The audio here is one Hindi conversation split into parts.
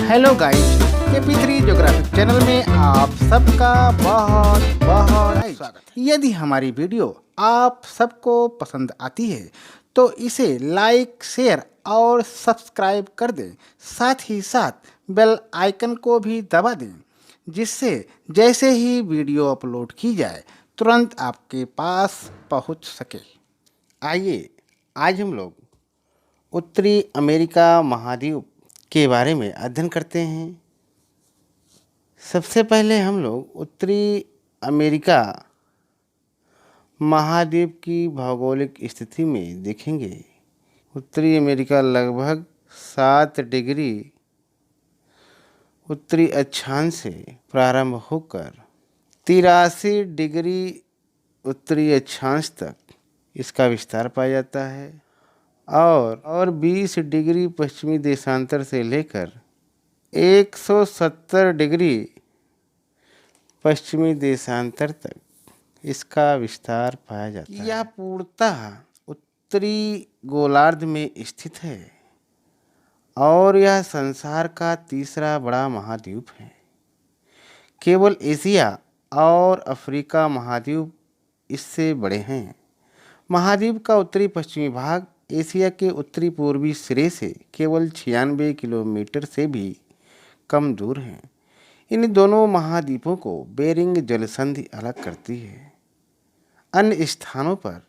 Hello guys, KP3 geographic channel में आप सबका बहुत बहुत स्वागत है। यदि हमारी वीडियो आप सबको पसंद आती है तो इसे लाइक, शेयर और सब्सक्राइब कर दें। साथ ही साथ बेल आइकन को भी दबा दें, जिससे जैसे ही वीडियो अपलोड की जाए तुरंत आपके पास पहुंच सके। आइए आज हम लोग उत्तरी अमेरिका महाद्वीप के बारे में अध्ययन करते हैं। सबसे पहले हम लोग उत्तरी अमेरिका महाद्वीप की भौगोलिक स्थिति में देखेंगे। उत्तरी अमेरिका लगभग 7 डिग्री उत्तरी अक्षांश से प्रारंभ होकर 83 डिग्री उत्तरी अक्षांश तक इसका विस्तार पाया जाता है और 20 डिग्री पश्चिमी देशांतर से लेकर 170 डिग्री पश्चिमी देशांतर तक इसका विस्तार पाया जाता है। यह पूर्णतः उत्तरी गोलार्ध में स्थित है और यह संसार का तीसरा बड़ा महाद्वीप है। केवल एशिया और अफ्रीका महाद्वीप इससे बड़े हैं। महाद्वीप का उत्तरी पश्चिमी भाग एशिया के उत्तरी पूर्वी सिरे से केवल 96 किलोमीटर से भी कम दूर है। इन दोनों महाद्वीपों को बेरिंग जलसंधि अलग करती है। अन्य स्थानों पर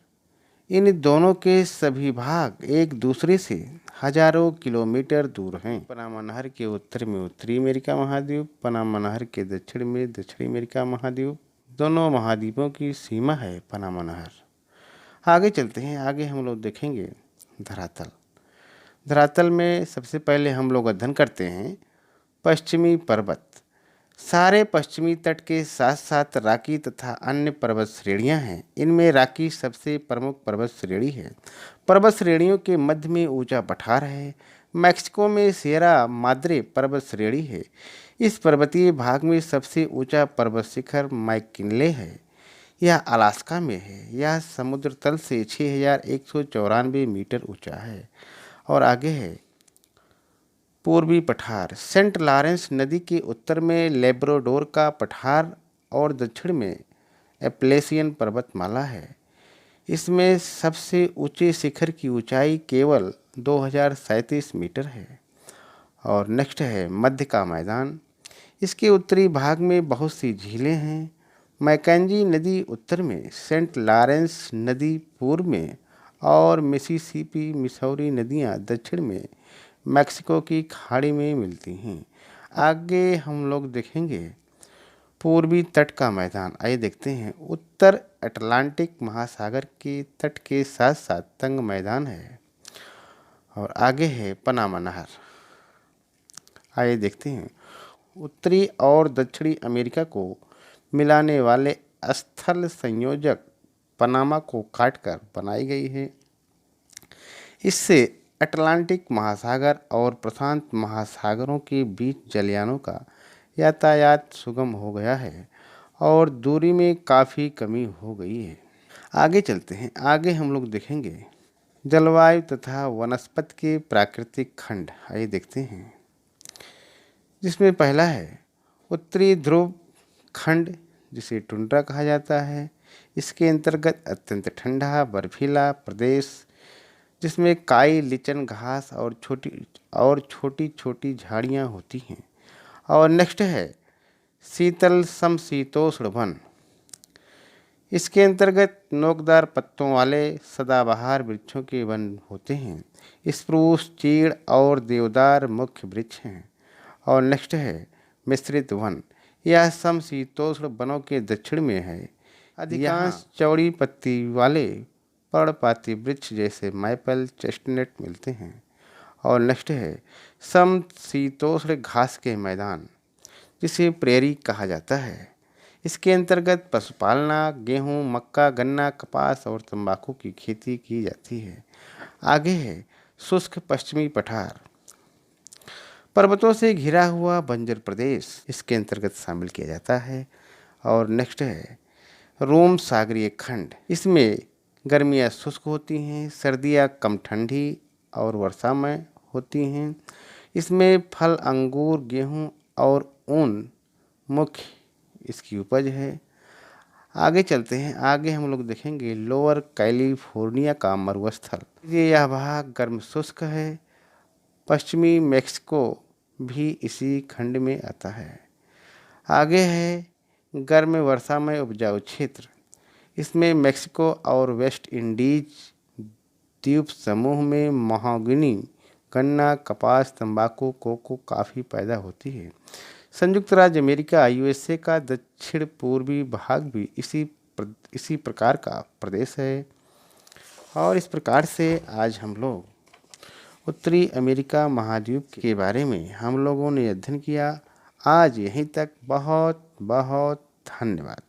इन दोनों के सभी भाग एक दूसरे से हजारों किलोमीटर दूर हैं। पनामा नहर के उत्तर में उत्तरी अमेरिका महाद्वीप, पनामा नहर के दक्षिण में दक्षिणी अमेरिका महाद्वीप। दोनों महाद्वीपों की सीमा है पनामा नहर। आगे चलते हैं। आगे हम लोग देखेंगे धरातल। धरातल में सबसे पहले हम लोग अध्ययन करते हैं पश्चिमी पर्वत। सारे पश्चिमी तट के साथ साथ राकी तथा अन्य पर्वत श्रेणियां हैं। इनमें राकी सबसे प्रमुख पर्वत श्रेणी है। पर्वत श्रेणियों के मध्य में ऊंचा पठार है। मैक्सिको में सियरा माद्रे पर्वत श्रेणी है। इस पर्वतीय भाग में सबसे ऊंचा पर्वत शिखर मैककिनले है। यह अलास्का में है। यह समुद्र तल से 6194 मीटर ऊंचा है। और आगे है पूर्वी पठार। सेंट लॉरेंस नदी के उत्तर में लेब्राडोर का पठार और दक्षिण में एप्लेसियन पर्वतमाला है। इसमें सबसे ऊंचे शिखर की ऊंचाई केवल 2037 मीटर है। और नेक्स्ट है मध्य का मैदान। इसके उत्तरी भाग में बहुत सी झीलें हैं। मैकेंजी नदी उत्तर में, सेंट लॉरेंस नदी पूर्व में और मिसिसिपी मिसौरी नदियां दक्षिण में मैक्सिको की खाड़ी में मिलती हैं। आगे हम लोग देखेंगे पूर्वी तट का मैदान। आइए देखते हैं। उत्तर अटलांटिक महासागर के तट के साथ साथ तंग मैदान है। और आगे है पनामा नहर। आइए देखते हैं। उत्तरी और दक्षिणी अमेरिका को मिलाने वाले स्थल संयोजक पनामा को काटकर बनाई गई है। इससे अटलांटिक महासागर और प्रशांत महासागरों के बीच जलयानों का यातायात सुगम हो गया है और दूरी में काफ़ी कमी हो गई है। आगे चलते हैं। आगे हम लोग देखेंगे जलवायु तथा वनस्पति के प्राकृतिक खंड। आइए देखते हैं। जिसमें पहला है उत्तरी ध्रुव खंड, जिसे टुंड्रा कहा जाता है। इसके अंतर्गत अत्यंत ठंडा बर्फीला प्रदेश, जिसमें काई, लिचन, घास और छोटी छोटी झाड़ियाँ होती हैं। और नेक्स्ट है शीतल समशीतोष्ण वन। इसके अंतर्गत नोकदार पत्तों वाले सदाबहार वृक्षों के वन होते हैं। स्प्रूस, चीड़ और देवदार मुख्य वृक्ष हैं। और नेक्स्ट है मिश्रित वन। यह समशीतोष्ण वनों के दक्षिण में है। अधिकांश चौड़ी पत्ती वाले पर्णपाती वृक्ष जैसे मैपल, चेस्टनट मिलते हैं। और नेक्स्ट है समशीतोष्ण घास के मैदान, जिसे प्रेरी कहा जाता है। इसके अंतर्गत पशुपालना, गेहूं, मक्का, गन्ना, कपास और तंबाकू की खेती की जाती है। आगे है शुष्क पश्चिमी पठार। पर्वतों से घिरा हुआ बंजर प्रदेश इसके अंतर्गत शामिल किया जाता है। और नेक्स्ट है रोम सागरीय खंड। इसमें गर्मियाँ शुष्क होती हैं, सर्दियाँ कम ठंडी और वर्षामय होती हैं। इसमें फल, अंगूर, गेहूं और ऊन मुख्य इसकी उपज है। आगे चलते हैं। आगे हम लोग देखेंगे लोअर कैलिफोर्निया का मरुस्थल। यह भाग गर्म शुष्क है। पश्चिमी मेक्सिको भी इसी खंड में आता है। आगे है गर्म वर्षामय उपजाऊ क्षेत्र। इसमें मेक्सिको और वेस्ट इंडीज द्वीप समूह में महोगनी, गन्ना, कपास, तंबाकू, कोको, कॉफ़ी पैदा होती है। संयुक्त राज्य अमेरिका यूएसए का दक्षिण पूर्वी भाग भी इसी प्रकार का प्रदेश है। और इस प्रकार से आज हम लोग उत्तरी अमेरिका महाद्वीप के बारे में हम लोगों ने अध्ययन किया। आज यहीं तक। बहुत बहुत धन्यवाद।